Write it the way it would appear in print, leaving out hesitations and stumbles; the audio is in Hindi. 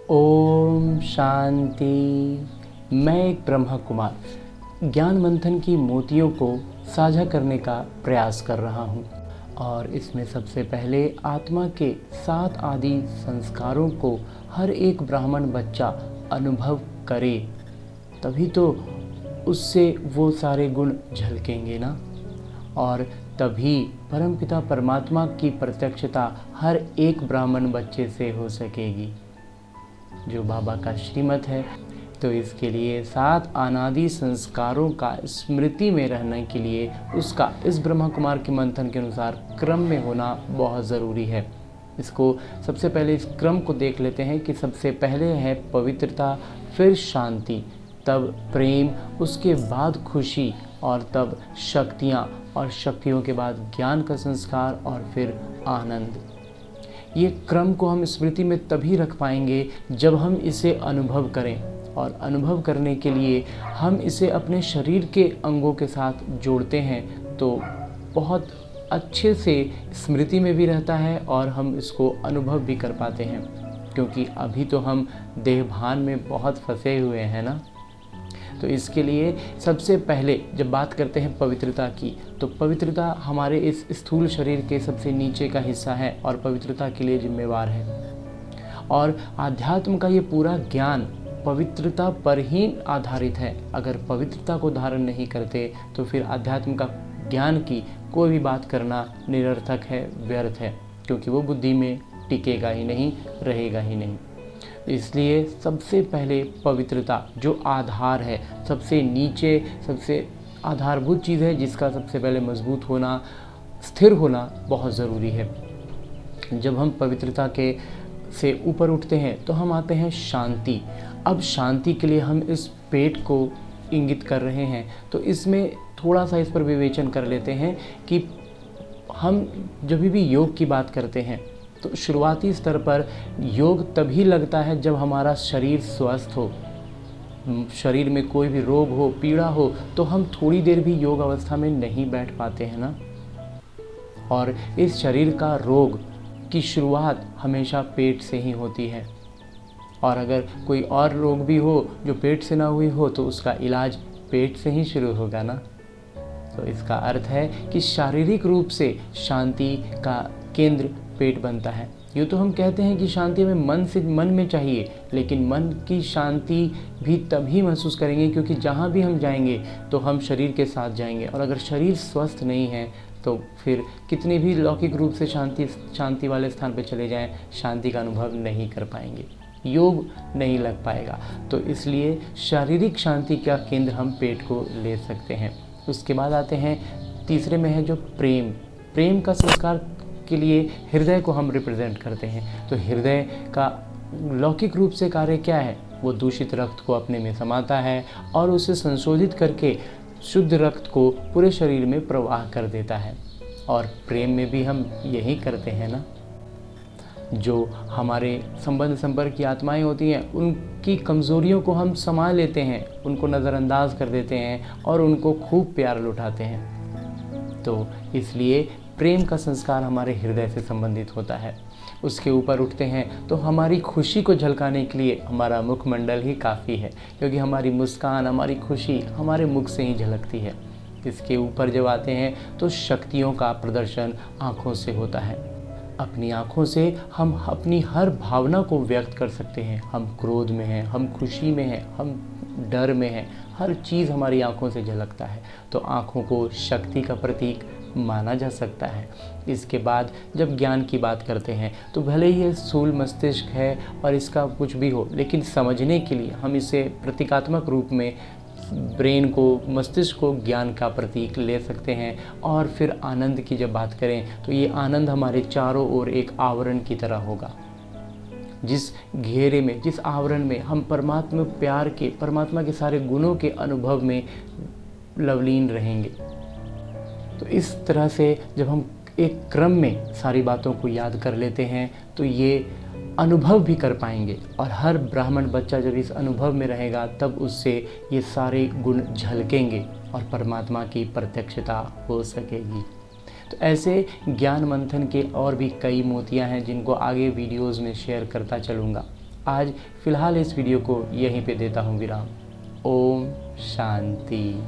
ओम शांति। मैं एक ब्रह्मा कुमार ज्ञान मंथन की मोतियों को साझा करने का प्रयास कर रहा हूँ और इसमें सबसे पहले आत्मा के 7 आदि संस्कारों को हर एक ब्राह्मण बच्चा अनुभव करे, तभी तो उससे वो सारे गुण झलकेंगे ना। और तभी परमपिता परमात्मा की प्रत्यक्षता हर एक ब्राह्मण बच्चे से हो सकेगी, जो बाबा का श्रीमत है। तो इसके लिए 7 अनादि संस्कारों का स्मृति में रहने के लिए उसका इस ब्रह्मा कुमार के मंथन के अनुसार क्रम में होना बहुत ज़रूरी है। इसको सबसे पहले इस क्रम को देख लेते हैं कि सबसे पहले है पवित्रता, फिर शांति, तब प्रेम, उसके बाद खुशी और तब शक्तियाँ, और शक्तियों के बाद ज्ञान का संस्कार और फिर आनंद। ये क्रम को हम स्मृति में तभी रख पाएंगे जब हम इसे अनुभव करें, और अनुभव करने के लिए हम इसे अपने शरीर के अंगों के साथ जोड़ते हैं तो बहुत अच्छे से स्मृति में भी रहता है और हम इसको अनुभव भी कर पाते हैं, क्योंकि अभी तो हम देहभान में बहुत फंसे हुए हैं ना। तो इसके लिए सबसे पहले जब बात करते हैं पवित्रता की, तो पवित्रता हमारे इस स्थूल शरीर के सबसे नीचे का हिस्सा है और पवित्रता के लिए जिम्मेवार है। और आध्यात्म का ये पूरा ज्ञान पवित्रता पर ही आधारित है। अगर पवित्रता को धारण नहीं करते तो फिर आध्यात्म का ज्ञान की कोई भी बात करना निरर्थक है, व्यर्थ है, क्योंकि वो बुद्धि में टिकेगा ही नहीं, रहेगा ही नहीं। इसलिए सबसे पहले पवित्रता जो आधार है, सबसे नीचे सबसे आधारभूत चीज़ है, जिसका सबसे पहले मजबूत होना, स्थिर होना बहुत ज़रूरी है। जब हम पवित्रता के से ऊपर उठते हैं तो हम आते हैं शांति। अब शांति के लिए हम इस पेट को इंगित कर रहे हैं, तो इसमें थोड़ा सा इस पर विवेचन कर लेते हैं कि हम जब भी योग की बात करते हैं तो शुरुआती स्तर पर योग तभी लगता है जब हमारा शरीर स्वस्थ हो, शरीर में कोई भी रोग हो, पीड़ा हो, तो हम थोड़ी देर भी योग अवस्था में नहीं बैठ पाते हैं ना। और इस शरीर का रोग की शुरुआत हमेशा पेट से ही होती है, और अगर कोई और रोग भी हो जो पेट से ना हुई हो तो उसका इलाज पेट से ही शुरू होगा ना। तो इसका अर्थ है कि शारीरिक रूप से शांति का केंद्र पेट बनता है। यूँ तो हम कहते हैं कि शांति हमें मन में चाहिए, लेकिन मन की शांति भी तभी महसूस करेंगे क्योंकि जहाँ भी हम जाएंगे तो हम शरीर के साथ जाएंगे, और अगर शरीर स्वस्थ नहीं है तो फिर कितने भी लौकिक रूप से शांति वाले स्थान पर चले जाएं, शांति का अनुभव नहीं कर पाएंगे, योग नहीं लग पाएगा। तो इसलिए शारीरिक शांति का केंद्र हम पेट को ले सकते हैं। उसके बाद आते हैं तीसरे में है जो प्रेम का संस्कार के लिए हृदय को हम रिप्रेजेंट करते हैं। तो हृदय का लौकिक रूप से कार्य क्या है? वो दूषित रक्त को अपने में समाता है और उसे संशोधित करके शुद्ध रक्त को पूरे शरीर में प्रवाह कर देता है। और प्रेम में भी हम यही करते हैं ना। जो हमारे संबंध संपर्क की आत्माएं होती हैं, उनकी कमज़ोरियों को हम संभाल लेते हैं, उनको नज़रअंदाज कर देते हैं और उनको खूब प्यार लुटाते हैं। तो इसलिए प्रेम का संस्कार हमारे हृदय से संबंधित होता है। उसके ऊपर उठते हैं तो हमारी खुशी को झलकाने के लिए हमारा मुखमंडल ही काफ़ी है, क्योंकि हमारी मुस्कान, हमारी खुशी हमारे मुख से ही झलकती है। इसके ऊपर जब आते हैं तो शक्तियों का प्रदर्शन आँखों से होता है। अपनी आँखों से हम अपनी हर भावना को व्यक्त कर सकते हैं। हम क्रोध में हैं, हम खुशी में हैं, हम डर में हैं, हर चीज़ हमारी आँखों से झलकता है। तो आँखों को शक्ति का प्रतीक माना जा सकता है। इसके बाद जब ज्ञान की बात करते हैं तो भले ही ये स्थूल मस्तिष्क है और इसका कुछ भी हो, लेकिन समझने के लिए हम इसे प्रतीकात्मक रूप में ब्रेन को, मस्तिष्क को ज्ञान का प्रतीक ले सकते हैं। और फिर आनंद की जब बात करें तो ये आनंद हमारे चारों ओर एक आवरण की तरह होगा, जिस घेरे में, जिस आवरण में हम परमात्मा के सारे गुणों के अनुभव में लवलीन रहेंगे। तो इस तरह से जब हम एक क्रम में सारी बातों को याद कर लेते हैं तो ये अनुभव भी कर पाएंगे, और हर ब्राह्मण बच्चा जब इस अनुभव में रहेगा तब उससे ये सारे गुण झलकेंगे और परमात्मा की प्रत्यक्षता हो सकेगी। तो ऐसे ज्ञान मंथन के और भी कई मोतियां हैं जिनको आगे वीडियोस में शेयर करता चलूँगा। आज फ़िलहाल इस वीडियो को यहीं पे देता हूँ विराम। ओम शांति।